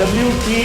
WT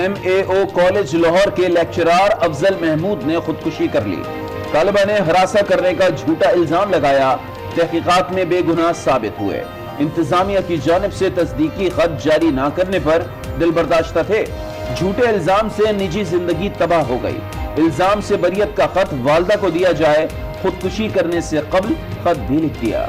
MAO college Lahore کے lecturer افضل محمود نے خودکشی کر لی۔ طالبہ نے ہراساں کرنے کا جھوٹا الزام لگایا، تحقیقات میں بے گناہ ثابت ہوئے۔ انتظامیہ کی جانب سے تصدیقی خط جاری نہ کرنے پر دل برداشتہ تھے۔ جھوٹے الزام سے نجی زندگی تباہ ہو گئی۔ الزام سے بریت کا خط والدہ کو دیا جائے، خودکشی کرنے سے قبل خط بھی لکھ دیا۔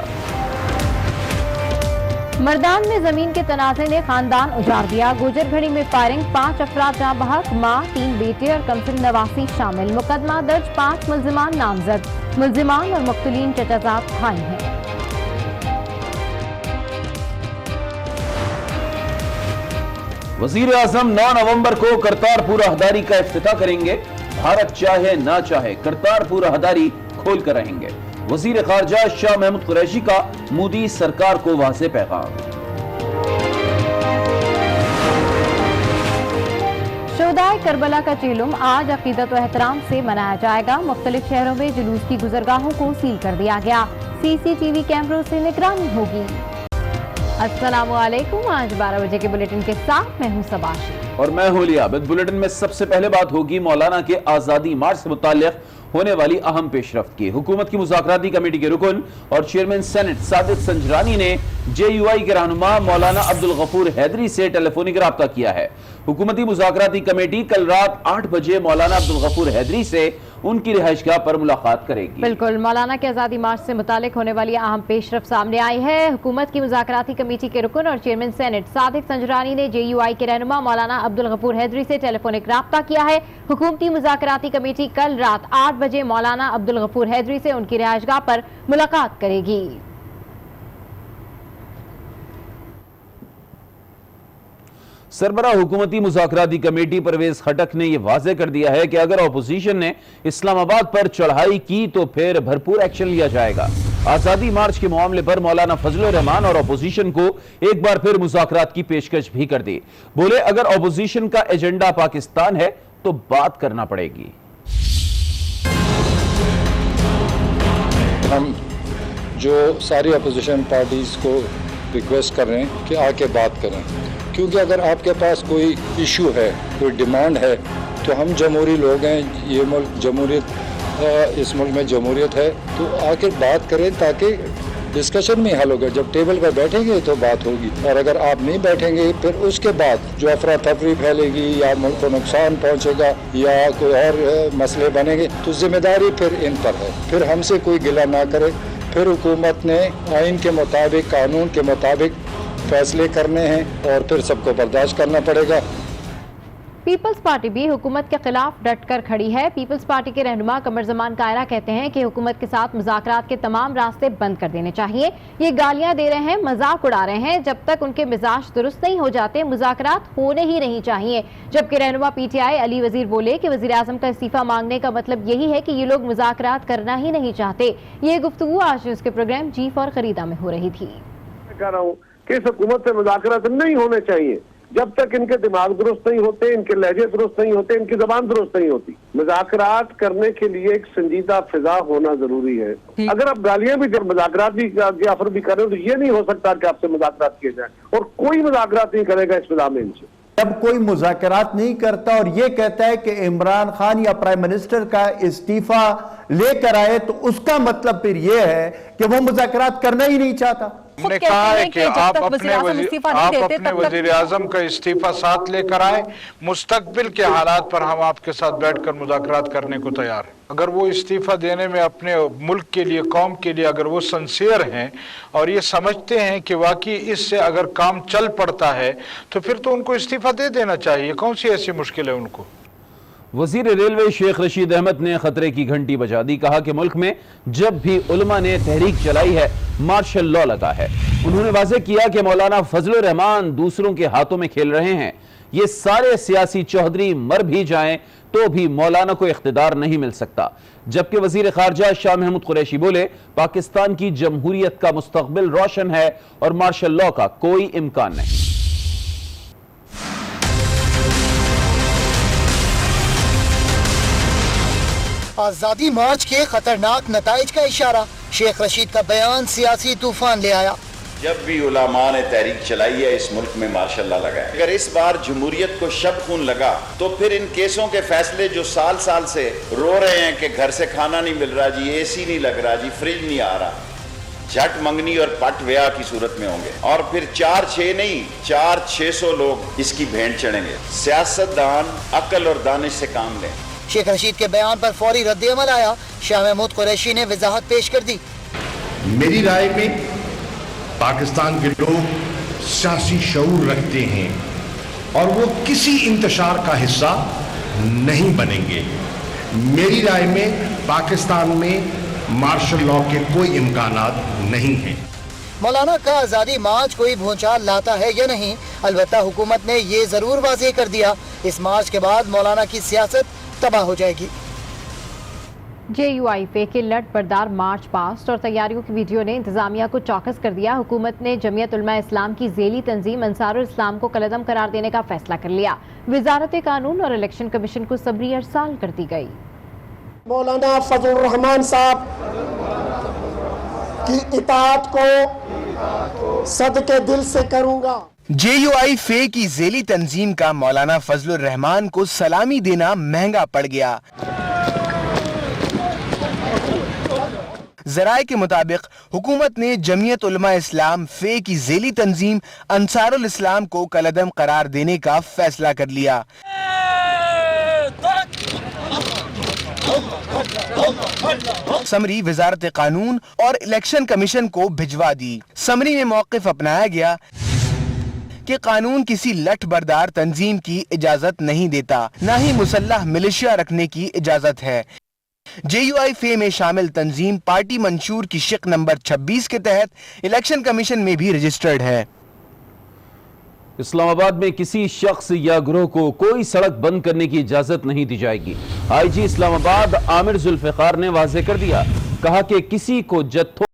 مردان میں زمین کے تنازع نے خاندان اجاڑ دیا، گوجر گھڑی میں فائرنگ، 5 افراد جاں بحق، ماں، 3 بیٹے اور کمسن نواسی شامل۔ مقدمہ درج، 5 ملزمان نامزد۔ ملزمان اور مقتولین چچا زاد بھائی ہیں۔ وزیر اعظم 9 نومبر کو کرتارپور راہداری کا افتتاح کریں گے۔ بھارت چاہے نہ چاہے کرتارپور راہداری کھول کر رہیں گے۔ وزیر خارجہ شاہ محمود قریشی کا مودی سرکار کو واضح پیغام۔ شہدائے کربلا کا چیلم آج عقیدت و احترام سے منایا جائے گا۔ مختلف شہروں میں جلوس کی گزرگاہوں کو سیل کر دیا گیا۔ CCTV کیمروں سے نگرانی ہوگی۔ السلام علیکم، آج 12 بجے کے بلیٹن کے ساتھ میں ہوں سباشی اور میں ہوں لیابد۔ بلیٹن میں سب سے پہلے بات ہوگی مولانا کے آزادی مارچ سے متعلق ہونے والی اہم پیش رفت کی۔ حکومت کی مذاکراتی کمیٹی کے رکن اور چیئرمین سینٹ صادق سنجرانی نے JUI کے رہنما مولانا عبدالغفور حیدری سے ٹیلی فونک رابطہ کیا ہے۔ حکومتی مذاکراتی کمیٹی کل رات 8 بجے مولانا عبدالغفور حیدری سے ان کی رہائش گاہ پر ملاقات کرے گی۔ بالکل، مولانا کے آزادی مارچ سے متعلق ہونے والی اہم پیش رفت سامنے آئی ہے۔ حکومت کی مذاکراتی کمیٹی کے رکن اور چیئرمین سینٹ صادق سنجرانی نے JUI کے رہنما مولانا عبدالغفور حیدری سے ٹیلی فونک رابطہ کیا ہے۔ حکومتی مذاکراتی کمیٹی کل رات 8 بجے مولانا عبدالغفور حیدری سے ان کی رہائش گاہ پر ملاقات کرے گی۔ سربراہ حکومتی مذاکراتی کمیٹی پرویز خٹک نے یہ واضح کر دیا ہے کہ اگر اپوزیشن نے اسلام آباد پر چڑھائی کی تو پھر بھرپور ایکشن لیا جائے گا۔ آزادی مارچ کے معاملے پر مولانا فضل الرحمان اور اپوزیشن کو ایک بار پھر مذاکرات کی پیشکش بھی کر دی۔ بولے اگر اپوزیشن کا ایجنڈا پاکستان ہے تو بات کرنا پڑے گی۔ ہم جو ساری اپوزیشن پارٹیز کو ریکویسٹ کر رہے ہیں کہ آ کے بات کریں، کیونکہ اگر آپ کے پاس کوئی ایشو ہے، کوئی ڈیمانڈ ہے، تو ہم جمہوری لوگ ہیں، یہ ملک جمہوریت، اس ملک میں جمہوریت ہے، تو آ کے بات کریں تاکہ ڈسکشن میں حل ہوگا۔ جب ٹیبل پر بیٹھیں گے تو بات ہوگی، اور اگر آپ نہیں بیٹھیں گے پھر اس کے بعد جو افراتفری پھیلے گی یا ملک کو نقصان پہنچے گا یا کوئی اور مسئلے بنیں گے تو ذمہ داری پھر ان پر ہے۔ پھر ہم سے کوئی گلہ نہ کرے، پھر حکومت نے آئین کے مطابق، قانون کے مطابق فیصلے کرنے ہیں اور پھر سب کو برداشت کرنا پڑے گا۔ پیپلز پارٹی بھی حکومت کے خلاف ڈٹ کر کھڑی ہے۔ پیپلز پارٹی کے رہنما قمر زمان کائرہ کہتے ہیں کہ حکومت کے ساتھ مذاکرات کے تمام راستے بند کر دینے چاہیے۔ یہ گالیاں دے رہے ہیں، مذاق اڑا رہے ہیں، جب تک ان کے مزاج درست نہیں ہو جاتے مذاکرات ہونے ہی نہیں چاہیے۔ جبکہ رہنما PTI علی وزیر بولے کہ وزیر اعظم کا استعفیٰ مانگنے کا مطلب یہی ہے کہ یہ لوگ مذاکرات کرنا ہی نہیں چاہتے۔ یہ گفتگو آج نیوز کے پروگرام جیف اور خریدہ میں ہو رہی تھی۔ میں کہہ رہا ہوں کہ اس حکومت سے مذاکرات نہیں ہونے چاہیے جب تک ان کے دماغ درست نہیں ہوتے، ان کے لہجے درست نہیں ہوتے، ان کی زبان درست نہیں ہوتی۔ مذاکرات کرنے کے لیے ایک سنجیدہ فضا ہونا ضروری ہے۔ اگر آپ گالیاں بھی جب مذاکرات بھی آفر بھی کر رہے ہو تو یہ نہیں ہو سکتا کہ آپ سے مذاکرات کیے جائیں، اور کوئی مذاکرات نہیں کرے گا اس فضا میں ان سے۔ جب کوئی مذاکرات نہیں کرتا اور یہ کہتا ہے کہ عمران خان یا پرائم منسٹر کا استعفیٰ لے کر آئے تو اس کا مطلب پھر یہ ہے کہ وہ مذاکرات کرنا ہی نہیں چاہتا۔ ہم نے کہا ہے کہ آپ اپنے وزیر اعظم کا استعفیٰ ساتھ لے کر آئے، مستقبل کے حالات پر ہم آپ کے ساتھ بیٹھ کر مذاکرات کرنے کو تیار ہیں۔ اگر وہ استعفیٰ دینے میں اپنے ملک کے لیے، قوم کے لیے اگر وہ سنسیئر ہیں اور یہ سمجھتے ہیں کہ واقعی اس سے اگر کام چل پڑتا ہے تو پھر تو ان کو استعفیٰ دے دینا چاہیے۔ کون سی ایسی مشکل ہے ان کو؟ وزیر ریلوے شیخ رشید احمد نے خطرے کی گھنٹی بجا دی، کہا کہ ملک میں جب بھی علماء نے تحریک چلائی ہے مارشل لاء لگا ہے۔ انہوں نے واضح کیا کہ مولانا فضل الرحمان دوسروں کے ہاتھوں میں کھیل رہے ہیں۔ یہ سارے سیاسی چوہدری مر بھی جائیں تو بھی مولانا کو اقتدار نہیں مل سکتا۔ جبکہ وزیر خارجہ شاہ محمود قریشی بولے پاکستان کی جمہوریت کا مستقبل روشن ہے اور مارشل لاء کا کوئی امکان نہیں۔ آزادی مارچ کے خطرناک نتائج کا اشارہ، شیخ رشید کا بیان سیاسی طوفان لے آیا۔ جب بھی علماء نے تحریک چلائی ہے اس ملک میں ماشاء اللہ لگا ہے. اگر اس بار جمہوریت کو شب خون لگا تو پھر ان کیسوں کے فیصلے جو سال سال سے رو رہے ہیں کہ گھر سے کھانا نہیں مل رہا جی, اے سی نہیں لگ رہا جی, فریج نہیں آ رہا, جھٹ منگنی اور پٹ ویا کی صورت میں ہوں گے. اور پھر 4-6 نہیں 400-600 لوگ اس کی بھینٹ چڑھیں گے. سیاستدان عقل اور دانش سے کام لیں. شیخ رشید کے بیان پر فوری رد عمل آیا. شاہ محمود قریشی نے وضاحت پیش کر دی. میری رائے میں پاکستان کے لوگ سیاسی شعور رکھتے ہیں اور وہ کسی انتشار کا حصہ نہیں بنیں گے. میری رائے میں پاکستان میں مارشل لاء کے کوئی امکانات نہیں ہیں. مولانا کا آزادی مارچ کوئی بھونچال لاتا ہے یا نہیں, البتہ حکومت نے یہ ضرور واضح کر دیا اس مارچ کے بعد مولانا کی سیاست تباہ ہو جائے گی. JUIF کے لٹ بردار مارچ پاسٹ اور تیاریوں کی ویڈیو نے انتظامیہ کو چوکس کر دیا. حکومت نے جمعیت علماء اسلام کی ذیلی تنظیم انصار الاسلام کو کالعدم قرار دینے کا فیصلہ کر لیا. وزارت قانون اور الیکشن کمیشن کو صبری ارسال کر دی گئی. مولانا فضل الرحمان صاحب کی اطاعت کو صدقے دل سے کروں گا. JUIF کی ذیلی تنظیم کا مولانا فضل الرحمان کو سلامی دینا مہنگا پڑ گیا. ذرائع کے مطابق حکومت نے جمعیت علماء اسلام فے کی ذیلی تنظیم انصار الاسلام کو کالعدم قرار دینے کا فیصلہ کر لیا. سمری وزارت قانون اور الیکشن کمیشن کو بھجوا دی. سمری میں موقف اپنایا گیا کہ قانون کسی لٹھ بردار تنظیم کی اجازت نہیں دیتا, نہ ہی مسلح ملیشیا رکھنے کی اجازت ہے. JUIF میں شامل تنظیم پارٹی منشور کی شق نمبر 26 کے تحت الیکشن کمیشن میں بھی رجسٹرڈ ہے. اسلام آباد میں کسی شخص یا گروہ کو کوئی سڑک بند کرنے کی اجازت نہیں دی جائے گی. IG اسلام آباد عامر ذوالفقار نے واضح کر دیا. کہا کہ کسی کو جتھوں